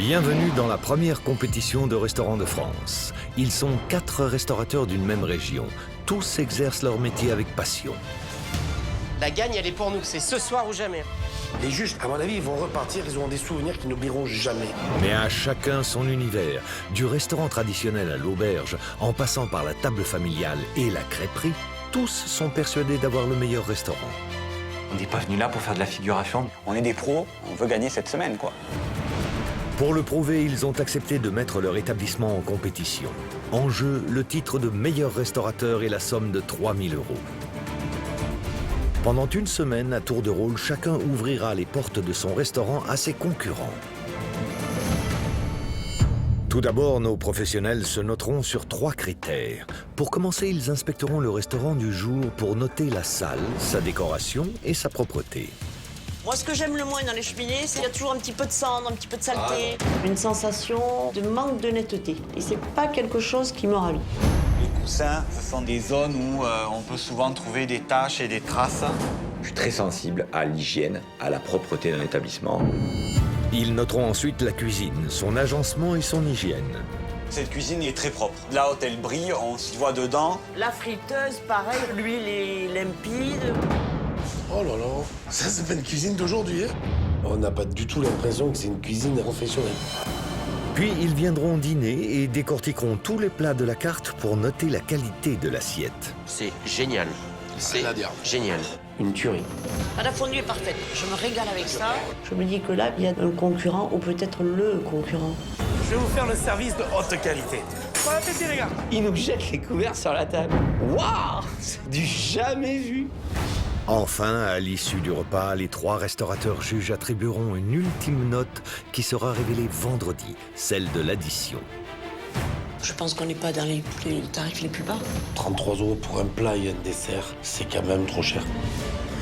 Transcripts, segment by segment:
Bienvenue dans la première compétition de restaurants de France. Ils sont 4 restaurateurs d'une même région. Tous exercent leur métier avec passion. La gagne, elle est pour nous. C'est ce soir ou jamais. Les juges, à mon avis, ils vont repartir, ils auront des souvenirs qu'ils n'oublieront jamais. Mais à chacun son univers. Du restaurant traditionnel à l'auberge, en passant par la table familiale et la crêperie, tous sont persuadés d'avoir le meilleur restaurant. On n'est pas venu là pour faire de la figuration. On est des pros, on veut gagner cette semaine, quoi. Pour le prouver, ils ont accepté de mettre leur établissement en compétition. En jeu, le titre de meilleur restaurateur et la somme de 3 000 €. Pendant une semaine, à tour de rôle, chacun ouvrira les portes de son restaurant à ses concurrents. Tout d'abord, nos professionnels se noteront sur 3 critères. Pour commencer, ils inspecteront le restaurant du jour pour noter la salle, sa décoration et sa propreté. Moi, ce que j'aime le moins dans les cheminées, c'est qu'il y a toujours un petit peu de cendre, un petit peu de saleté. Une sensation de manque de netteté. Et c'est pas quelque chose qui me ravit. Les coussins, ce sont des zones où on peut souvent trouver des taches et des traces. Je suis très sensible à l'hygiène, à la propreté d'un établissement. Ils noteront ensuite la cuisine, son agencement et son hygiène. Cette cuisine est très propre. La haute, elle brille, on s'y voit dedans. La friteuse, pareil, l'huile est limpide. Oh là là, ça c'est pas une cuisine d'aujourd'hui, hein. On n'a pas du tout l'impression que c'est une cuisine professionnelle. Puis ils viendront dîner et décortiqueront tous les plats de la carte pour noter la qualité de l'assiette. C'est génial. C'est Rien à dire. génial. Une tuerie. La fondue est parfaite. Je me régale avec ça. Je me dis que là, il y a un concurrent ou peut-être le concurrent. Je vais vous faire le service de haute qualité. Bon appétit, les gars. Il nous jette les couverts sur la table. Waouh! C'est du jamais vu! Enfin, à l'issue du repas, les 3 restaurateurs juges attribueront une ultime note qui sera révélée vendredi, celle de l'addition. Je pense qu'on n'est pas dans les tarifs les plus bas. 33 € pour un plat et un dessert, c'est quand même trop cher.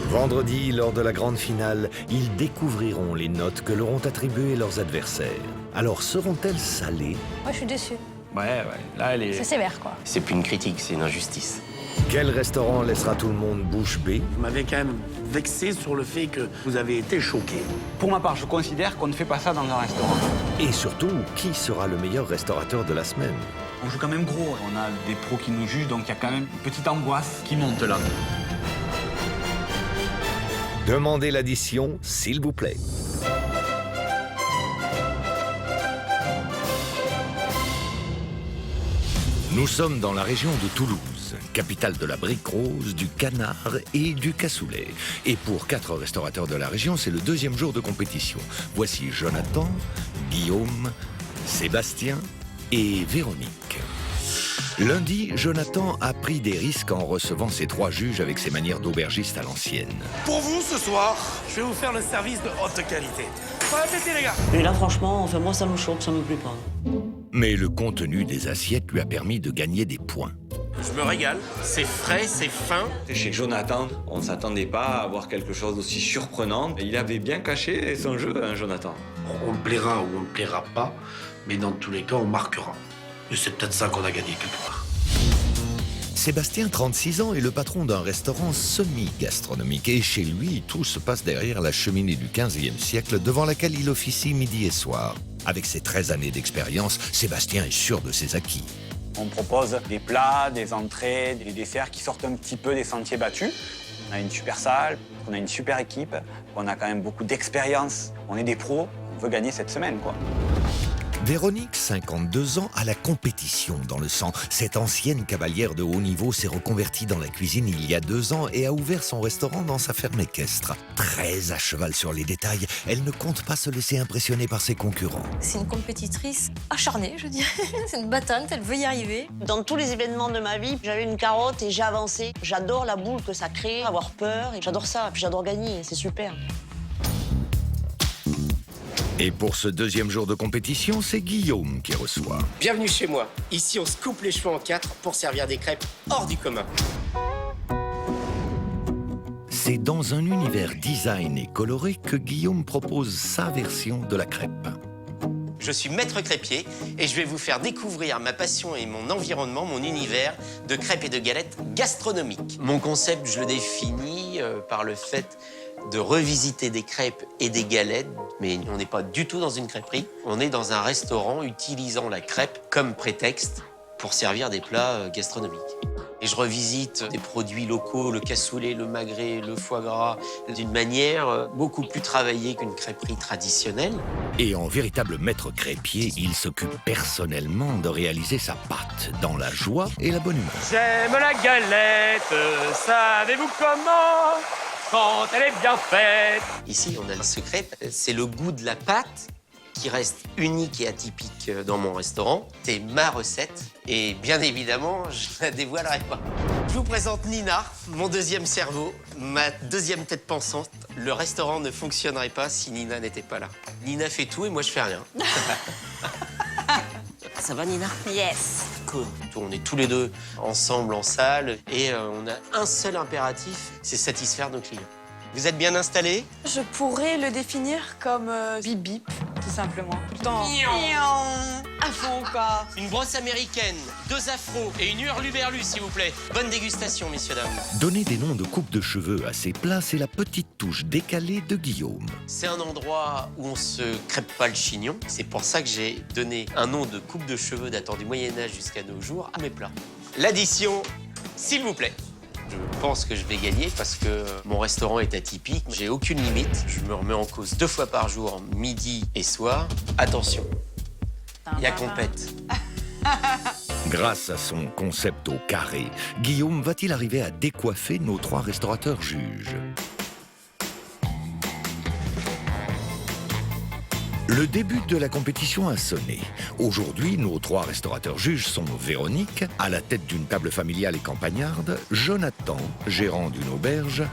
Vendredi, lors de la grande finale, ils découvriront les notes que leur ont attribuées leurs adversaires. Alors seront-elles salées? Moi, je suis déçue. Ouais, là, elle est... C'est sévère, quoi. C'est plus une critique, c'est une injustice. Quel restaurant laissera tout le monde bouche bée? Vous m'avez quand même vexé sur le fait que vous avez été choqué. Pour ma part, je considère qu'on ne fait pas ça dans un restaurant. Et surtout, qui sera le meilleur restaurateur de la semaine? On joue quand même gros. On a des pros qui nous jugent, donc il y a quand même une petite angoisse qui monte là. Demandez l'addition, s'il vous plaît. Nous sommes dans la région de Toulouse, capitale de la brique rose, du canard et du cassoulet. Et pour 4 restaurateurs de la région, c'est le 2e jour de compétition. Voici Jonathan, Guillaume, Sébastien et Véronique. Lundi, Jonathan a pris des risques en recevant ses 3 juges avec ses manières d'aubergiste à l'ancienne. Pour vous, ce soir, je vais vous faire le service de haute qualité. Bon appétit, les gars. Et là, franchement, enfin, moi, ça me choque, ça me plaît pas. Mais le contenu des assiettes lui a permis de gagner des points. Je me régale. C'est frais, c'est fin. Chez Jonathan, on ne s'attendait pas à avoir quelque chose d'aussi surprenant. Il avait bien caché son jeu, hein, Jonathan. On plaira ou on ne plaira pas, mais dans tous les cas, on marquera. Et c'est peut-être ça qu'on a gagné quelque part. Sébastien, 36 ans, est le patron d'un restaurant semi-gastronomique. Et chez lui, tout se passe derrière la cheminée du 15e siècle, devant laquelle il officie midi et soir. Avec ses 13 années d'expérience, Sébastien est sûr de ses acquis. On propose des plats, des entrées, des desserts qui sortent un petit peu des sentiers battus. On a une super salle, on a une super équipe, on a quand même beaucoup d'expérience. On est des pros, on veut gagner cette semaine, quoi. Véronique, 52 ans, a la compétition dans le sang. Cette ancienne cavalière de haut niveau s'est reconvertie dans la cuisine il y a 2 ans et a ouvert son restaurant dans sa ferme équestre. Très à cheval sur les détails, elle ne compte pas se laisser impressionner par ses concurrents. C'est une compétitrice acharnée, je dirais. C'est une battante, elle veut y arriver. Dans tous les événements de ma vie, j'avais une carotte et j'ai avancé. J'adore la boule que ça crée, avoir peur, et j'adore ça, puis j'adore gagner, c'est super. Et pour ce 2e jour de compétition, c'est Guillaume qui reçoit. Bienvenue chez moi. Ici, on se coupe les cheveux en 4 pour servir des crêpes hors du commun. C'est dans un univers design et coloré que Guillaume propose sa version de la crêpe. Je suis maître crêpier et je vais vous faire découvrir ma passion et mon environnement, mon univers de crêpes et de galettes gastronomiques. Mon concept, je le définis par le fait de revisiter des crêpes et des galettes, mais on n'est pas du tout dans une crêperie. On est dans un restaurant utilisant la crêpe comme prétexte pour servir des plats gastronomiques. Et je revisite des produits locaux, le cassoulet, le magret, le foie gras, d'une manière beaucoup plus travaillée qu'une crêperie traditionnelle. Et en véritable maître crêpier, il s'occupe personnellement de réaliser sa pâte dans la joie et la bonne humeur. J'aime la galette, savez-vous comment? Quand elle est bien faite. Ici, on a le secret, c'est le goût de la pâte qui reste unique et atypique dans mon restaurant. C'est ma recette et bien évidemment, je la dévoilerai pas. Je vous présente Nina, mon deuxième cerveau, ma deuxième tête pensante. Le restaurant ne fonctionnerait pas si Nina n'était pas là. Nina fait tout et moi je fais rien. Ça va Nina? Yes. Cool. On est tous les deux ensemble en salle et on a un seul impératif, c'est satisfaire nos clients. Vous êtes bien installés? Je pourrais le définir comme bip-bip, tout simplement. À fond, quoi. Une brosse américaine, 2 afros et une hurluberlu, s'il vous plaît. Bonne dégustation, messieurs, dames. Donner des noms de coupe de cheveux à ses plats, c'est la petite touche décalée de Guillaume. C'est un endroit où on se crêpe pas le chignon. C'est pour ça que j'ai donné un nom de coupe de cheveux datant du Moyen-Âge jusqu'à nos jours à mes plats. L'addition, s'il vous plaît. Je pense que je vais gagner parce que mon restaurant est atypique. J'ai aucune limite. Je me remets en cause 2 fois par jour, midi et soir. Attention, il y a compète. Grâce à son concept au carré, Guillaume va-t-il arriver à décoiffer nos 3 restaurateurs juges? Le début de la compétition a sonné. Aujourd'hui, nos 3 restaurateurs juges sont Véronique, à la tête d'une table familiale et campagnarde, Jonathan, gérant d'une auberge,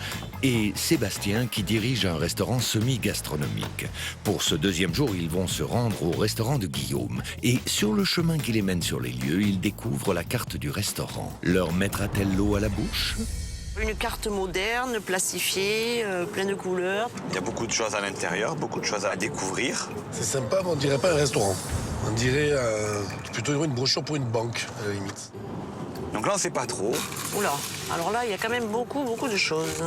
et Sébastien, qui dirige un restaurant semi-gastronomique. Pour ce deuxième jour, ils vont se rendre au restaurant de Guillaume. Et sur le chemin qui les mène sur les lieux, ils découvrent la carte du restaurant. Leur mettra-t-elle l'eau à la bouche ? Une carte moderne, plastifiée, pleine de couleurs. Il y a beaucoup de choses à l'intérieur, beaucoup de choses à découvrir. C'est sympa, mais on dirait pas un restaurant. On dirait plutôt une brochure pour une banque, à la limite. Donc là, on ne sait pas trop. Oula, alors là, il y a quand même beaucoup de choses.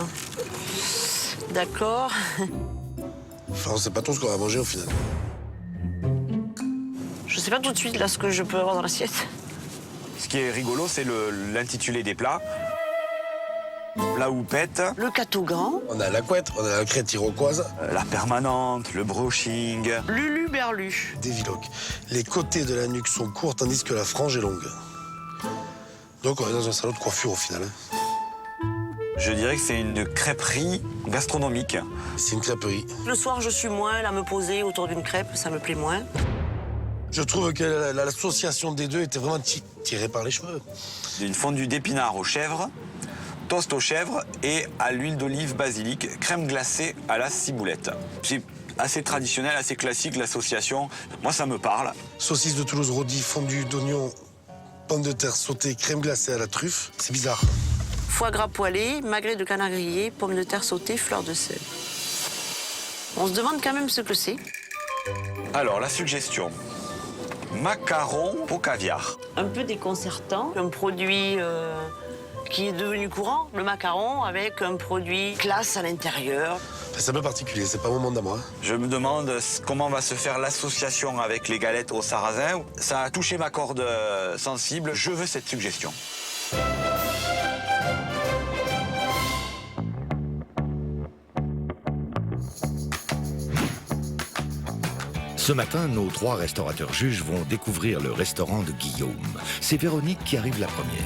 D'accord. Enfin, on sait pas trop ce qu'on va manger au final. Je sais pas tout de suite là ce que je peux avoir dans l'assiette. Ce qui est rigolo, c'est l'intitulé des plats. La houppette, Le catogan, On a la couette, on a la crête iroquoise, la permanente, le brushing. Lulu-berlu. des viloques. Les côtés de la nuque sont courts tandis que la frange est longue. Donc on est dans un salon de coiffure au final. Je dirais que c'est une crêperie gastronomique. C'est une crêperie. Le soir, je suis moins à me poser autour d'une crêpe, ça me plaît moins. Je trouve que l'association des deux était vraiment tirée par les cheveux. Une fondue d'épinards aux chèvres, toast aux chèvres et à l'huile d'olive basilic, crème glacée à la ciboulette. C'est assez traditionnel, assez classique l'association. Moi, ça me parle. Saucisse de Toulouse rôti, fondue d'oignon, pommes de terre sautées, crème glacée à la truffe. C'est bizarre. Foie gras poêlé, magret de canard grillé, pommes de terre sautées, fleurs de sel. On se demande quand même ce que c'est. Alors, la suggestion. Macarons au caviar. Un peu déconcertant. Un produit qui est devenu courant, le macaron, avec un produit classe à l'intérieur. C'est un peu particulier, c'est pas mon monde à moi. Je me demande comment va se faire l'association avec les galettes au sarrasin. Ça a touché ma corde sensible. Je veux cette suggestion. Ce matin, nos 3 restaurateurs juges vont découvrir le restaurant de Guillaume. C'est Véronique qui arrive la première.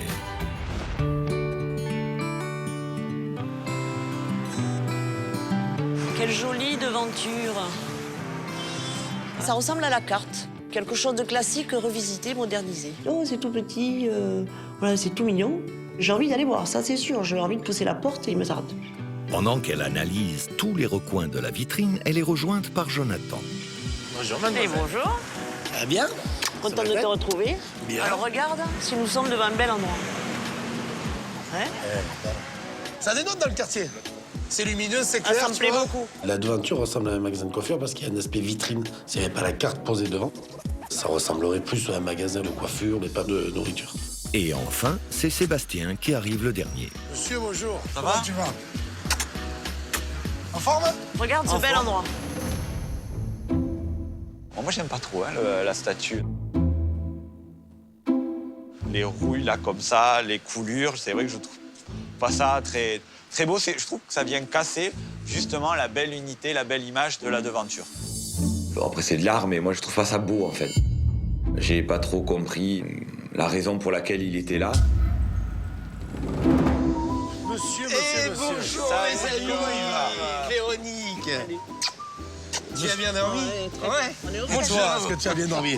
Quelle jolie devanture. Ça ressemble à la carte. Quelque chose de classique, revisité, modernisé. Oh, c'est tout petit, voilà, c'est tout mignon. J'ai envie d'aller voir, ça c'est sûr. J'ai envie de pousser la porte et il me tarde. Pendant qu'elle analyse tous les recoins de la vitrine, elle est rejointe par Jonathan. Bonjour, Et mademoiselle. bonjour, Ça va bien? content de te retrouver. Bien. Alors regarde, si nous sommes devant un bel endroit. Hein? Ça dénote dans le quartier. C'est lumineux, c'est Ah, clair, ça me tu plaît vois. beaucoup. La devanture ressemble à un magasin de coiffure parce qu'il y a un aspect vitrine. S'il n'y avait pas la carte posée devant, ça ressemblerait plus à un magasin de coiffure, mais pas de nourriture. Et enfin, c'est Sébastien qui arrive le dernier. Monsieur, bonjour. Ça va tu vas? forme? Regarde ce bel endroit. Bon, moi, j'aime pas trop hein, la statue. Les rouilles, là, comme ça, les coulures, c'est vrai que je trouve pas ça très, très beau. Je trouve que ça vient casser, justement, la belle unité, la belle image de la devanture. Bon, après, c'est de l'art, mais moi, je trouve pas ça beau, en fait. J'ai pas trop compris la raison pour laquelle il était là. Monsieur. Bonjour, Ça, mes c'est amis. bien. Véronique. Tu as bien dormi? Ouais. Et toi, est-ce que tu as bien dormi?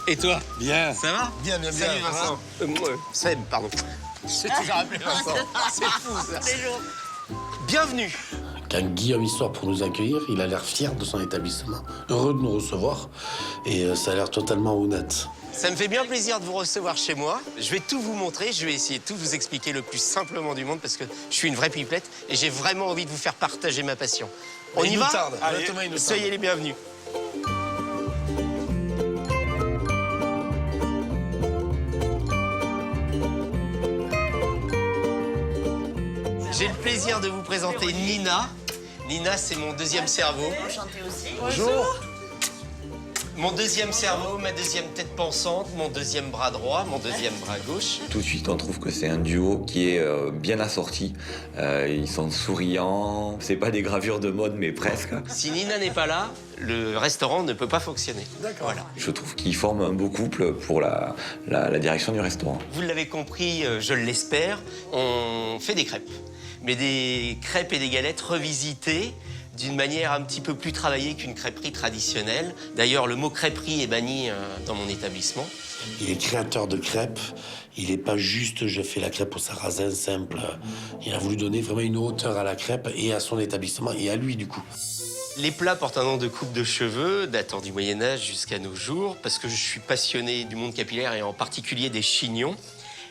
Et toi? Bien. Ça va? Bien. Salut Vincent. Seb, pardon. Je t'ai toujours appelé Vincent. C'est fou ça. Bienvenue. Quand Guillaume il sort pour nous accueillir, il a l'air fier de son établissement, heureux de nous recevoir, et ça a l'air totalement honnête. Ça me fait bien plaisir de vous recevoir chez moi. Je vais tout vous montrer, je vais essayer de tout vous expliquer le plus simplement du monde parce que je suis une vraie pipelette et j'ai vraiment envie de vous faire partager ma passion. On y va? Allez, soyez les bienvenus. J'ai le plaisir de vous présenter Nina. Nina, c'est mon deuxième cerveau. Enchantée aussi. Bonjour. Mon deuxième cerveau, ma deuxième tête pensante, mon deuxième bras droit, mon deuxième bras gauche. Tout de suite, on trouve que c'est un duo qui est bien assorti. Ils sont souriants. C'est pas des gravures de mode, mais presque. Si Nina n'est pas là, le restaurant ne peut pas fonctionner. D'accord. Voilà. Je trouve qu'ils forment un beau couple pour la direction du restaurant. Vous l'avez compris, je l'espère, on fait des crêpes. Mais des crêpes et des galettes revisitées d'une manière un petit peu plus travaillée qu'une crêperie traditionnelle. D'ailleurs, le mot crêperie est banni dans mon établissement. Il est créateur de crêpes. Il n'est pas juste j'ai fait la crêpe au sarrasin simple. Il a voulu donner vraiment une hauteur à la crêpe et à son établissement et à lui du coup. Les plats portent un nom de coupe de cheveux, datant du Moyen-Âge jusqu'à nos jours, parce que je suis passionné du monde capillaire et en particulier des chignons.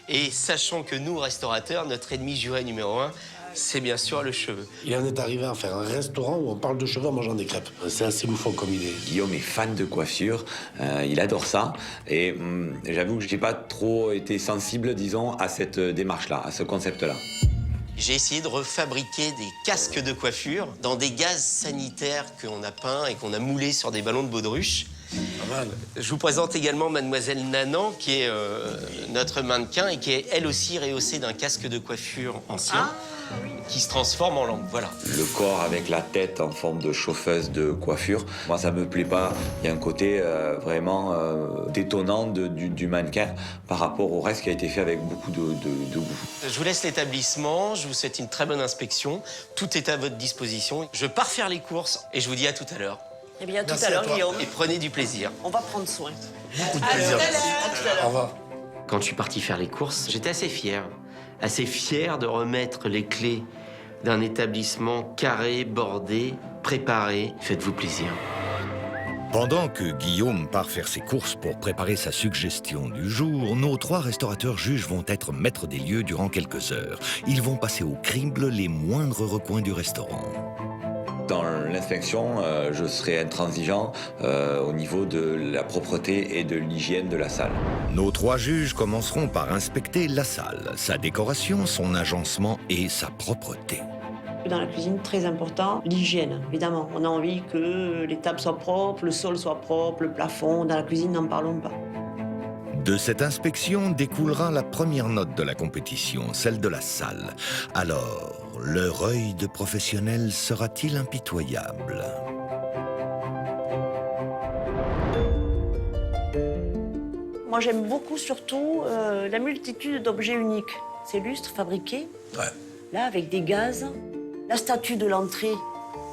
Et sachant que nous, restaurateurs, notre ennemi juré numéro 1, c'est bien sûr le cheveu. Il en est arrivé à faire un restaurant où on parle de cheveux en mangeant des crêpes. C'est assez loufoque comme idée. Guillaume est fan de coiffure, il adore ça. Et j'avoue que j'ai pas trop été sensible, disons, à cette démarche-là, à ce concept-là. J'ai essayé de refabriquer des casques de coiffure dans des gaz sanitaires qu'on a peints et qu'on a moulés sur des ballons de baudruche. Pas mal. Je vous présente également Mademoiselle Nanan, qui est notre mannequin et qui est elle aussi rehaussée d'un casque de coiffure ancien. Qui se transforme en lampe, voilà. Le corps avec la tête en forme de chauffeuse de coiffure, moi ça me plaît pas. Il y a un côté vraiment détonnant du mannequin par rapport au reste qui a été fait avec beaucoup de goût. Je vous laisse l'établissement, je vous souhaite une très bonne inspection. Tout est à votre disposition. Je pars faire les courses et je vous dis à tout à l'heure. Eh bien, à tout Merci à à l'heure, toi. Guillaume. Et prenez du plaisir. On va prendre soin. Beaucoup de plaisir. Au revoir. Quand je suis parti faire les courses, j'étais assez fier de remettre les clés d'un établissement carré, bordé, préparé. Faites-vous plaisir. Pendant que Guillaume part faire ses courses pour préparer sa suggestion du jour, nos 3 restaurateurs juges vont être maîtres des lieux durant quelques heures. Ils vont passer au crible les moindres recoins du restaurant. Dans l'inspection, je serai intransigeant au niveau de la propreté et de l'hygiène de la salle. Nos 3 juges commenceront par inspecter la salle, sa décoration, son agencement et sa propreté. Dans la cuisine, très important, l'hygiène, évidemment. On a envie que les tables soient propres, le sol soit propre, le plafond. Dans la cuisine, n'en parlons pas. De cette inspection découlera la première note de la compétition, celle de la salle. Alors, leur œil de professionnel sera-t-il impitoyable ? Moi, j'aime beaucoup surtout la multitude d'objets uniques. Ces lustres fabriqués, là, avec des gaz. La statue de l'entrée,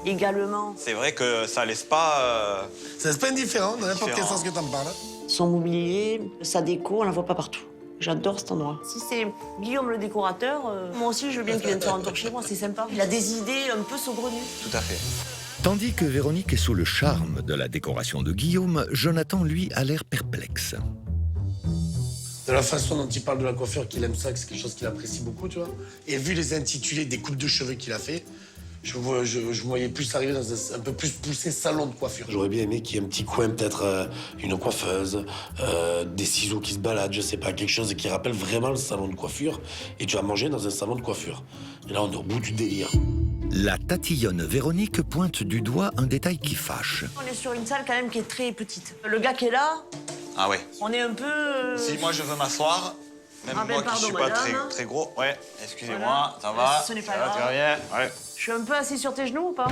également. C'est vrai que ça laisse pas... Ça se peine différent, dans n'importe quel Différent. sens que t'en parles. Son mobilier, sa déco, on la voit pas partout. J'adore cet endroit. Si c'est Guillaume le décorateur, moi aussi, je veux bien qu'il vienne faire un tour chez moi, c'est sympa. Il a des idées un peu saugrenues. Tout à fait. Tandis que Véronique est sous le charme de la décoration de Guillaume, Jonathan, lui, a l'air perplexe. De la façon dont il parle de la coiffure, qu'il aime ça, que c'est quelque chose qu'il apprécie beaucoup, tu vois. Et vu les intitulés des coupes de cheveux qu'il a fait, je voyais plus arriver dans un peu plus poussé salon de coiffure. J'aurais bien aimé qu'il y ait un petit coin, peut-être une coiffeuse, des ciseaux qui se baladent, je sais pas, quelque chose qui rappelle vraiment le salon de coiffure. Et tu vas manger dans un salon de coiffure. Et là, on est au bout du délire. La tatillonne Véronique pointe du doigt un détail qui fâche. On est sur une salle quand même qui est très petite. Le gars qui est là, Ah ouais. on est un peu... Si moi je veux m'asseoir, même Ah ben, moi qui pardon, suis pas madame. très gros. Ouais, excusez-moi, Voilà. ça va. Ce n'est pas Ça va, grave. tu vas bien. Ouais. Je suis un peu assis sur tes genoux ou pas?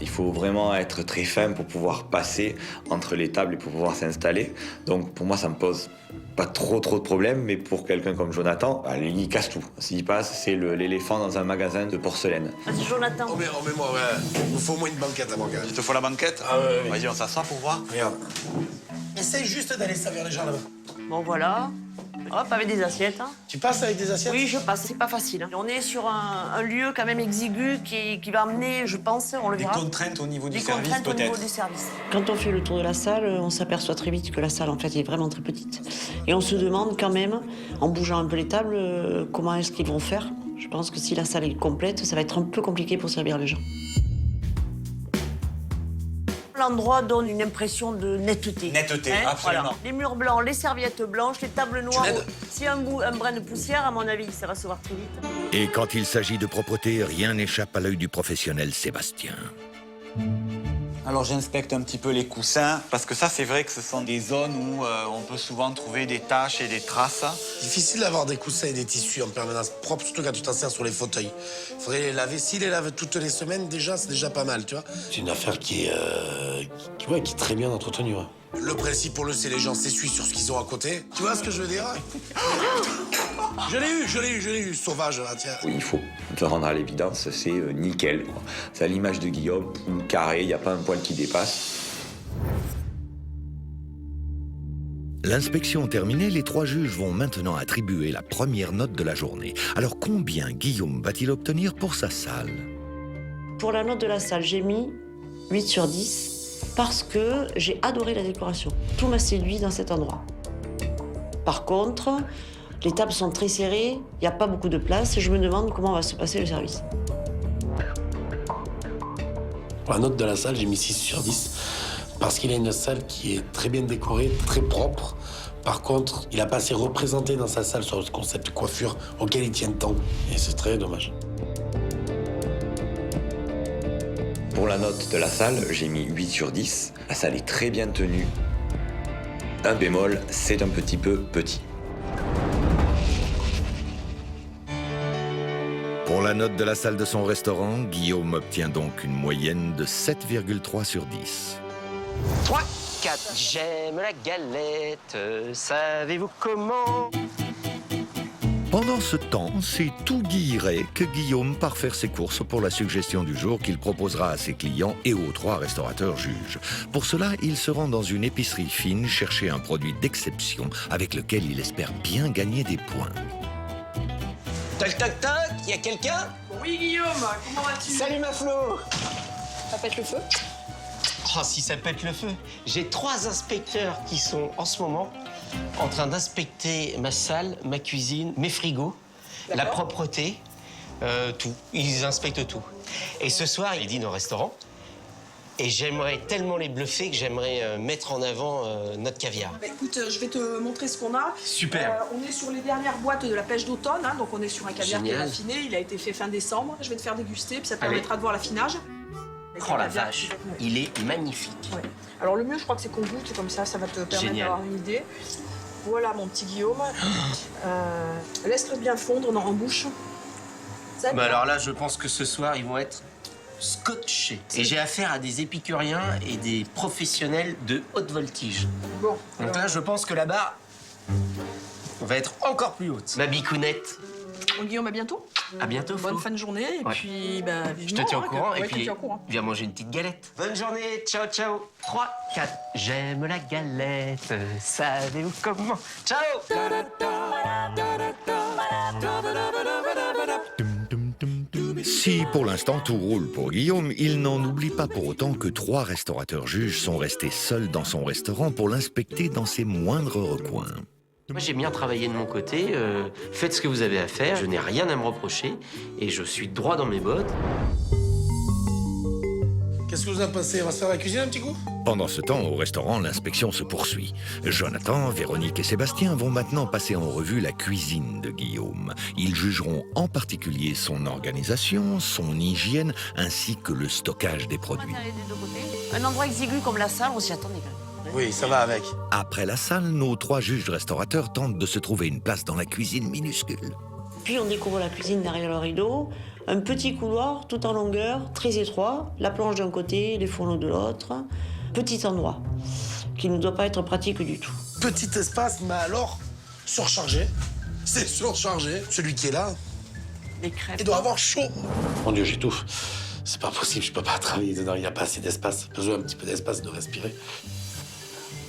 Il faut vraiment être très fin pour pouvoir passer entre les tables et pour pouvoir s'installer. Donc pour moi, ça me pose pas trop de problèmes, mais pour quelqu'un comme Jonathan, il casse tout. S'il passe, c'est l'éléphant dans un magasin de porcelaine. Vas-y, Jonathan. Oh, mais moi, ouais. Il nous faut au moins une banquette à banquette. Il te faut la banquette? Ah ouais. Vas-y, on s'assoit pour voir. Regarde. Essaye juste d'aller servir les gens là-bas. Bon, voilà. Hop, avec des assiettes. Hein. Tu passes avec des assiettes? Oui, je passe. C'est pas facile. Hein. On est sur un lieu quand même exigu qui va amener, je pense, on le Des verra. contraintes au niveau du Des service, contraintes au niveau peut-être. du service. Quand on fait le tour de la salle, on s'aperçoit très vite que la salle, en fait, est vraiment très petite. Et on se demande quand même, en bougeant un peu les tables, comment est-ce qu'ils vont faire. Je pense que si la salle est complète, ça va être un peu compliqué pour servir les gens. L'endroit donne une impression de netteté. Netteté, absolument. Voilà. Les murs blancs, les serviettes blanches, les tables noires. m'aides? S'il y a un brin de poussière, à mon avis, ça va se voir très vite. Et quand il s'agit de propreté, rien n'échappe à l'œil du professionnel Sébastien. Alors j'inspecte un petit peu les coussins, parce que ça c'est vrai que ce sont des zones où on peut souvent trouver des taches et des traces. Difficile d'avoir des coussins et des tissus en permanence propres, surtout quand tu t'en sers sur les fauteuils. Il faudrait les laver. S'ils les lavent toutes les semaines, déjà, c'est déjà pas mal, tu vois. C'est une affaire qui est très bien entretenue. Ouais. Le principe pour eux, c'est les gens s'essuient sur ce qu'ils ont à côté. Tu vois ce que je veux dire? Je l'ai eu, sauvage, là, tiens. Oui, il faut se rendre à l'évidence, c'est nickel, quoi. C'est à l'image de Guillaume, carré, il n'y a pas un poil qui dépasse. L'inspection terminée, les 3 juges vont maintenant attribuer la première note de la journée. Alors combien Guillaume va-t-il obtenir pour sa salle? Pour la note de la salle, j'ai mis 8 sur 10 parce que j'ai adoré la décoration. Tout m'a séduit dans cet endroit. Par contre, les tables sont très serrées, il n'y a pas beaucoup de place et je me demande comment va se passer le service. Pour la note de la salle, j'ai mis 6 sur 10 parce qu'il a une salle qui est très bien décorée, très propre. Par contre, il n'a pas assez représenté dans sa salle sur le concept coiffure auquel il tient tant. Et c'est très dommage. Pour la note de la salle, j'ai mis 8 sur 10. La salle est très bien tenue. Un bémol, c'est un petit peu petit. Pour la note de la salle de son restaurant, Guillaume obtient donc une moyenne de 7,3 sur 10. 3, 4, j'aime la galette, savez-vous comment? Pendant ce temps, c'est tout guilleret que Guillaume part faire ses courses pour la suggestion du jour qu'il proposera à ses clients et aux 3 restaurateurs juges. Pour cela, il se rend dans une épicerie fine chercher un produit d'exception avec lequel il espère bien gagner des points. Toc toc toc, y a quelqu'un? Oui, Guillaume, comment vas-tu? Salut ma Flo! Ça pète le feu? Oh, si ça pète le feu. J'ai 3 inspecteurs qui sont en ce moment en train d'inspecter ma salle, ma cuisine, mes frigos, la propreté, tout. Ils inspectent tout. Et ce soir, ils dînent au restaurant. Et j'aimerais tellement les bluffer que j'aimerais mettre en avant notre caviar. Bah, écoute, je vais te montrer ce qu'on a. Super. On est sur les dernières boîtes de la pêche d'automne, hein, donc on est sur un caviar qui est Génial. raffiné. Il a été fait fin décembre. Je vais te faire déguster, puis ça te Allez. permettra de voir l'affinage. Oh la vache, il est magnifique. Ouais. Alors le mieux, je crois que c'est qu'on goûte, comme ça va te permettre Génial. d'avoir une idée. Voilà mon petit Guillaume. Laisse-le bien fondre en bouche. Ça, Bah alors là, je pense que ce soir, ils vont être scotchés. Et j'ai affaire à des épicuriens et des professionnels de haute voltige. Bon. Donc là, je pense que la barre va être encore plus haute. Ma bicounette, Bon, Guillaume, à bientôt. à bientôt, Flo. Bonne fin de journée. Et Ouais. puis, bah, Je te tiens au courant et je te puis tiens au courant. viens manger une petite galette. Bonne journée, ciao, ciao. 3, 4, j'aime la galette, savez-vous comment? Ciao. Si pour l'instant tout roule pour Guillaume, il n'en oublie pas pour autant que 3 restaurateurs juges sont restés seuls dans son restaurant pour l'inspecter dans ses moindres recoins. Moi, j'ai bien travaillé de mon côté. Faites ce que vous avez à faire. Je n'ai rien à me reprocher et je suis droit dans mes bottes. Qu'est-ce que vous en pensez? On va se faire la cuisine un petit coup? Pendant ce temps, au restaurant, l'inspection se poursuit. Jonathan, Véronique et Sébastien vont maintenant passer en revue la cuisine de Guillaume. Ils jugeront en particulier son organisation, son hygiène, ainsi que le stockage des produits. Un endroit exigu comme la salle, on s'y attendait quand même. Oui, ça va avec. Après la salle, nos 3 juges restaurateurs tentent de se trouver une place dans la cuisine minuscule. Puis on découvre la cuisine derrière le rideau, un petit couloir tout en longueur, très étroit, la planche d'un côté, les fourneaux de l'autre. Petit endroit qui ne doit pas être pratique du tout. Petit espace, mais alors surchargé. C'est surchargé. Celui qui est là, Les crêpes. il doit avoir chaud. Mon Dieu, j'étouffe. C'est pas possible, je peux pas travailler dedans, il n'y a pas assez d'espace. J'ai besoin un petit peu d'espace de respirer.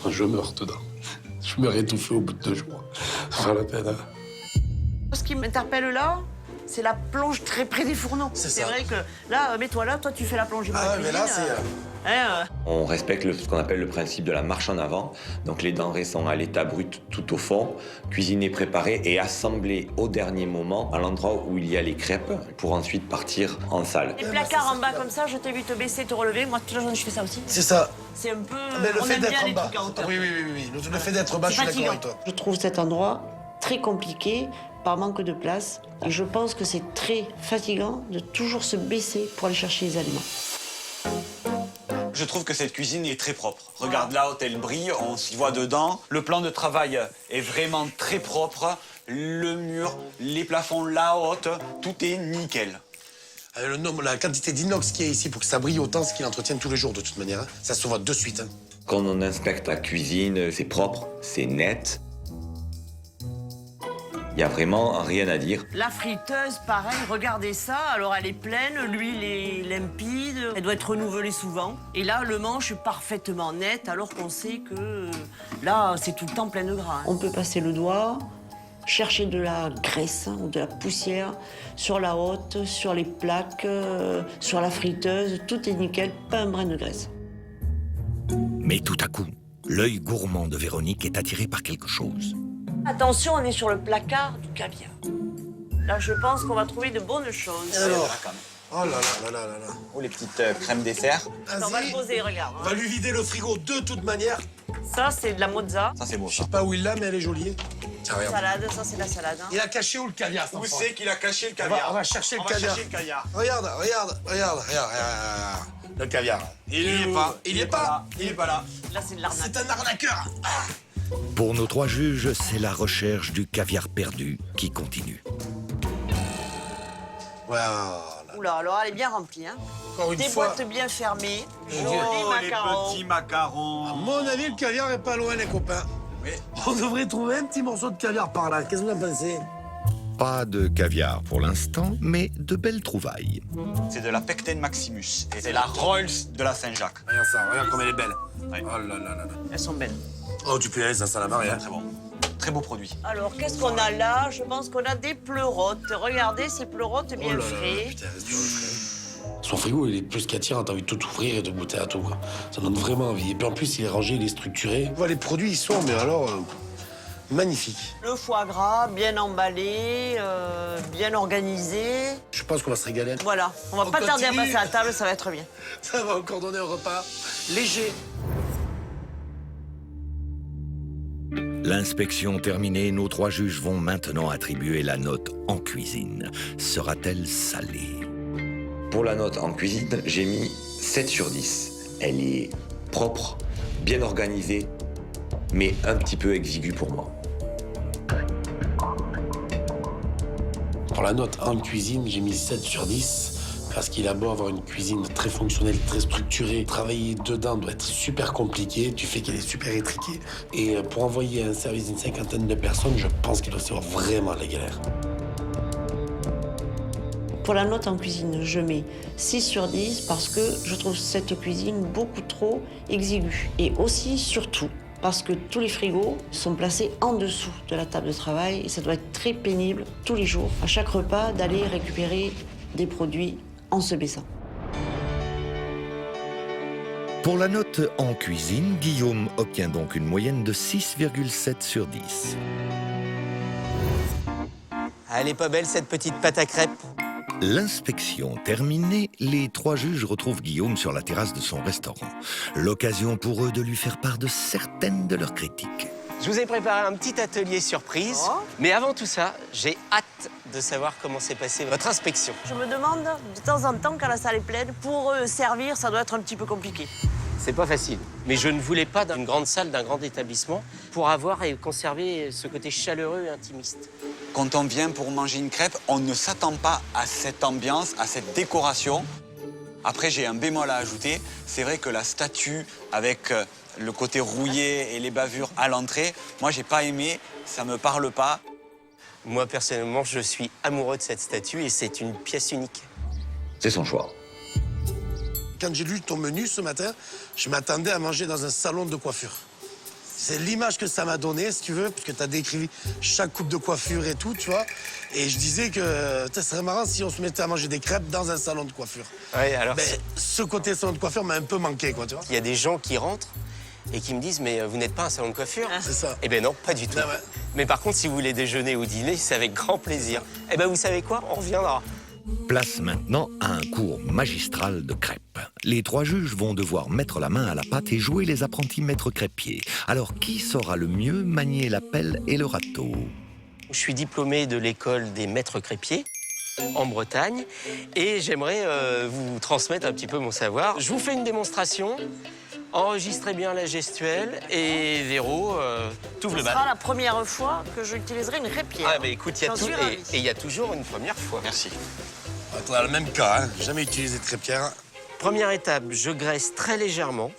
Je meurs dedans. Je meurs étouffé au bout de 2 jours. C'est pas la peine. Hein. Ce qui m'interpelle là, c'est la plonge très près des fourneaux. C'est C'est ça. vrai que là, mets-toi là, toi tu fais la plongée dans la Ah, mais cuisine. là, c'est. On respecte ce qu'on appelle le principe de la marche en avant. Donc les denrées sont à l'état brut tout au fond, cuisinées, préparées et assemblées au dernier moment à l'endroit où il y a les crêpes pour ensuite partir en salle. Les placards en bas comme ça, je t'ai vu te baisser, te relever. Moi, toute la journée, je fais ça aussi. C'est ça. C'est un peu. Mais le on fait aime bien d'être en les bas. trucs à hauteur. Oui. Le fait d'être bas, je suis d'accord avec toi. Je trouve cet endroit très compliqué par manque de place. Et je pense que c'est très fatigant de toujours se baisser pour aller chercher les aliments. Je trouve que cette cuisine est très propre. Regarde là, elle brille, on s'y voit dedans. Le plan de travail est vraiment très propre. Le mur, les plafonds, la haute, tout est nickel. La quantité d'inox qu'il y a ici pour que ça brille autant, c'est qu'il entretient tous les jours de toute manière. Hein. Ça se voit de suite. Hein. Quand on inspecte la cuisine, c'est propre, c'est net. Il n'y a vraiment rien à dire. La friteuse, pareil, regardez ça. Alors elle est pleine, l'huile est limpide, elle doit être renouvelée souvent. Et là, le manche est parfaitement net, alors qu'on sait que là, c'est tout le temps plein de gras. On peut passer le doigt, chercher de la graisse ou de la poussière sur la hotte, sur les plaques, sur la friteuse. Tout est nickel, pas un brin de graisse. Mais tout à coup, l'œil gourmand de Véronique est attiré par quelque chose. Attention, on est sur le placard du caviar. Là, je pense qu'on va trouver de bonnes choses. Alors, oh là. Oh, les petites crèmes dessert. On va le poser, regarde. On va lui vider le frigo de toute manière. Ça, c'est de la mozza. Ça, c'est beau, Je ça. sais pas où il l'a, mais elle est jolie. Tiens, regarde. Salade, ça, c'est la salade. Hein. Il a caché où le caviar, cet Où enfant c'est qu'il a caché le on caviar? va chercher le On va caviar. chercher le caviar. Regarde. Le caviar. Il y est pas. Il y est pas. Il est pas là. Là, c'est de l'arnaque. C'est un arnaqueur. Pour nos 3 juges, c'est la recherche du caviar perdu qui continue. Voilà. Oula, alors elle est bien remplie. Hein. Encore une Des fois. boîtes bien fermées. Jolis Oh, les macarons. petits macarons. À mon avis, le caviar est pas loin, les copains. Oui. On devrait trouver un petit morceau de caviar par là. Qu'est-ce que vous en pensez? Pas de caviar pour l'instant, mais de belles trouvailles. C'est de la Pecten Maximus. Et c'est la Rolls de la Saint-Jacques. Regarde ça, regarde comme elle est belle. Ouais. Oh là. Elles sont belles. Oh, tu peux y aller, ça la marée. Hein. Très bon. Très beau produit. Alors, qu'est-ce qu'on a là? Je pense qu'on a des pleurotes. Regardez ces pleurotes bien frais. Putain, c'est du frais. Son frigo, il est plus qu'attirant. T'as envie de tout ouvrir et de goûter à tout. Quoi. Ça donne vraiment envie. Et puis en plus, il est rangé, il est structuré. On voit les produits, ils sont, mais alors, magnifiques. Le foie gras, bien emballé, bien organisé. Je pense qu'on va se régaler. Voilà, on va On pas tarder à continue. passer à la table, ça va être bien. Ça va encore donner un repas léger. L'inspection terminée, nos 3 juges vont maintenant attribuer la note en cuisine. Sera-t-elle salée? Pour la note en cuisine, j'ai mis 7 sur 10. Elle est propre, bien organisée, mais un petit peu exiguë pour moi. Pour la note en cuisine, j'ai mis 7 sur 10. Parce qu'il a beau avoir une cuisine très fonctionnelle, très structurée, travailler dedans doit être super compliqué, du fait qu'elle est super étriquée. Et pour envoyer un service d'une 50aine de personnes, je pense qu'il doit se voir vraiment la galère. Pour la note en cuisine, je mets 6 sur 10 parce que je trouve cette cuisine beaucoup trop exiguë. Et aussi, surtout, parce que tous les frigos sont placés en dessous de la table de travail et ça doit être très pénible tous les jours, à chaque repas, d'aller récupérer des produits en se baissant. Pour la note en cuisine, Guillaume obtient donc une moyenne de 6,7 sur 10. Elle est pas belle, cette petite pâte à crêpes? L'inspection terminée, les 3 juges retrouvent Guillaume sur la terrasse de son restaurant. L'occasion pour eux de lui faire part de certaines de leurs critiques. Je vous ai préparé un petit atelier surprise. Mais avant tout ça, j'ai hâte de savoir comment s'est passée votre inspection. Je me demande, de temps en temps, quand la salle est pleine, pour servir, ça doit être un petit peu compliqué. C'est pas facile. Mais je ne voulais pas d'une grande salle, d'un grand établissement, pour avoir et conserver ce côté chaleureux et intimiste. Quand on vient pour manger une crêpe, on ne s'attend pas à cette ambiance, à cette décoration. Après, j'ai un bémol à ajouter. C'est vrai que la statue, avec le côté rouillé et les bavures à l'entrée, moi, j'ai pas aimé, ça me parle pas. Moi, personnellement, je suis amoureux de cette statue et c'est une pièce unique. C'est son choix. Quand j'ai lu ton menu ce matin, je m'attendais à manger dans un salon de coiffure. C'est l'image que ça m'a donnée, si tu veux, puisque tu as décrit chaque coupe de coiffure et tout, tu vois. Et je disais que ça serait marrant si on se mettait à manger des crêpes dans un salon de coiffure. Ouais, alors. Mais ce côté salon de coiffure m'a un peu manqué, quoi, tu vois. Il y a des gens qui rentrent et qui me disent mais vous n'êtes pas un salon de coiffure? C'est ça. Eh ben non, pas du tout. Ah ouais. Mais par contre, si vous voulez déjeuner ou dîner, c'est avec grand plaisir. Eh ben vous savez quoi? On reviendra. Place maintenant à un cours magistral de crêpes. Les 3 juges vont devoir mettre la main à la pâte et jouer les apprentis maîtres crêpiers. Alors, qui saura le mieux manier la pelle et le râteau? Je suis diplômé de l'école des maîtres crêpiers en Bretagne et j'aimerais vous transmettre un petit peu mon savoir. Je vous fais une démonstration. Enregistrez bien la gestuelle et Véro, t'ouvres le Ce bal. sera la première fois que j'utiliserai une crêpière. Ah bah écoute, il y a J'en tout suis ravie. et il y a toujours une première fois. Merci. Dans le même cas, hein. Jamais utilisé de crêpière. Première étape, je graisse très légèrement.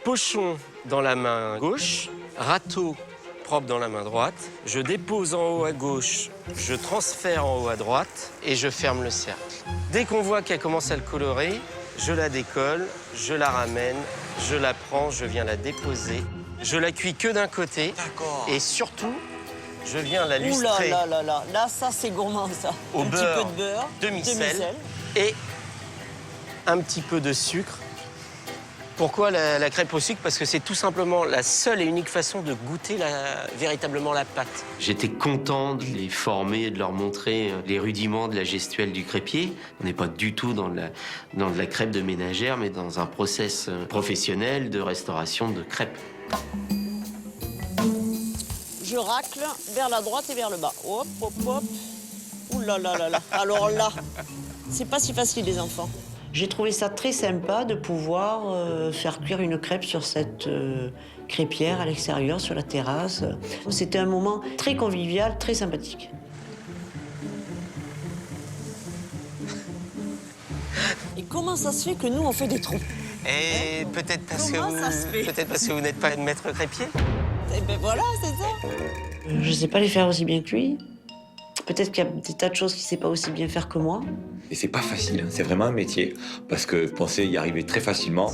Pochon dans la main gauche, râteau propre dans la main droite. Je dépose en haut à gauche, je transfère en haut à droite et je ferme le cercle. Dès qu'on voit qu'elle commence à le colorer, je la décolle, je la ramène, je la prends, je viens la déposer. Je la cuis que d'un côté. D'accord. Et surtout, je viens la Ouh là lustrer là là là, là ça c'est gourmand ça. au un beurre, petit peu de beurre, demi-sel et un petit peu de sucre. Pourquoi la crêpe au sucre? Parce que c'est tout simplement la seule et unique façon de goûter véritablement la pâte. J'étais content de les former et de leur montrer les rudiments de la gestuelle du crêpier. On n'est pas du tout dans de la crêpe de ménagère, mais dans un process professionnel de restauration de crêpes. Je racle vers la droite et vers le bas. Hop, hop, hop. Ouh là là là là. Alors là, c'est pas si facile les enfants. J'ai trouvé ça très sympa de pouvoir faire cuire une crêpe sur cette crêpière à l'extérieur, sur la terrasse. C'était un moment très convivial, très sympathique. Et comment ça se fait que nous, on fait des trous? Et peut-être parce Comment ça se fait peut-être parce que vous n'êtes pas une maître crêpier. Eh ben voilà, c'est ça. Je sais pas les faire aussi bien que lui. Peut-être qu'il y a des tas de choses qu'il sait pas aussi bien faire que moi. Et c'est pas facile, hein. C'est vraiment un métier. Parce que je pensais y arriver très facilement.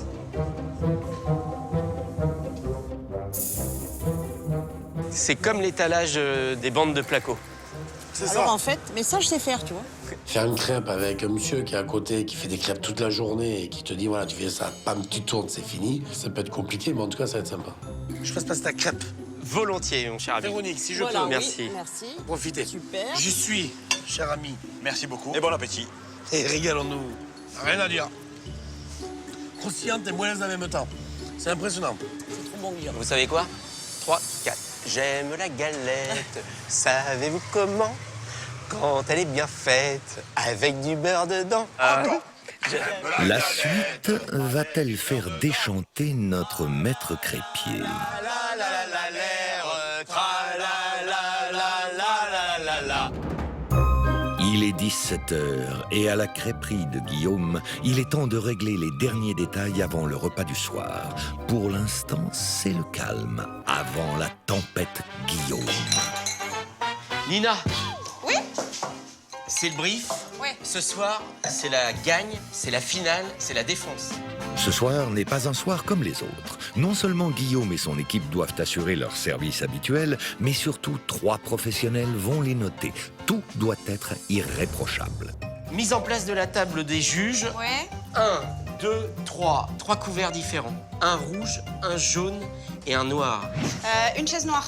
C'est comme l'étalage des bandes de placo. C'est Alors ça. en fait, mais ça je sais faire, tu vois. Faire une crêpe avec un monsieur qui est à côté, qui fait des crêpes toute la journée et qui te dit, voilà, tu fais ça, pam, tu tournes, c'est fini. Ça peut être compliqué, mais en tout cas, ça va être sympa. Je fasse passer ta crêpe. Volontiers, mon cher ami. Véronique, si je Voilà, peux, oui, merci. merci. profiter. Super. J'y suis, cher ami. Merci beaucoup. Et bon appétit. Et régalons-nous. Rien à dire. Croustillante et moellesse en même temps. C'est impressionnant. C'est trop bon, Guillaume. Vous savez quoi? 3, 4. J'aime la galette. Savez-vous comment? Quand elle est bien faite, avec du beurre dedans. La suite va-t-elle faire déchanter notre maître crêpier? Il est 17h et à la crêperie de Guillaume, il est temps de régler les derniers détails avant le repas du soir. Pour l'instant, c'est le calme avant la tempête Guillaume. Nina. Oui? C'est le brief. Oui. Ce soir, c'est la gagne, c'est la finale, c'est la défense. Ce soir n'est pas un soir comme les autres. Non seulement Guillaume et son équipe doivent assurer leur service habituel, mais surtout 3 professionnels vont les noter. Tout doit être irréprochable. Mise en place de la table des juges. Ouais. 1, 2, 3. 3 couverts différents. Un rouge, un jaune et un noir. Une chaise noire.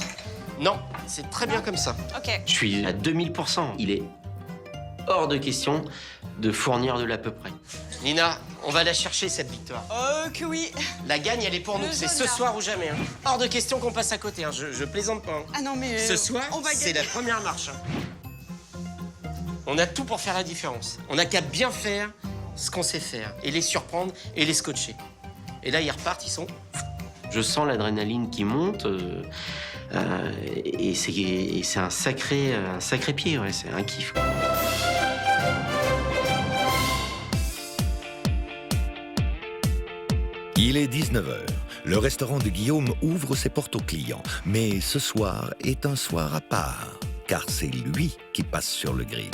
Non, c'est très bien comme ça. Ok. Je suis à 2000%. Il est hors de question de fournir de l'à peu près. Nina, on va la chercher, cette victoire. Oh, que oui. La gagne, elle est pour nous. C'est ce soir ou jamais. Hein. Hors de question qu'on passe à côté. Hein. Je plaisante pas. Hein. Ah non, mais... Ce soir, on va c'est gagner. la première marche. Hein. On a tout pour faire la différence. On n'a qu'à bien faire ce qu'on sait faire. Et les surprendre et les scotcher. Et là, ils repartent, ils sont... Je sens l'adrénaline qui monte. Et c'est un sacré pied. Ouais, c'est un kiff. Quoi. Il est 19h. Le restaurant de Guillaume ouvre ses portes aux clients. Mais ce soir est un soir à part, car c'est lui qui passe sur le grill.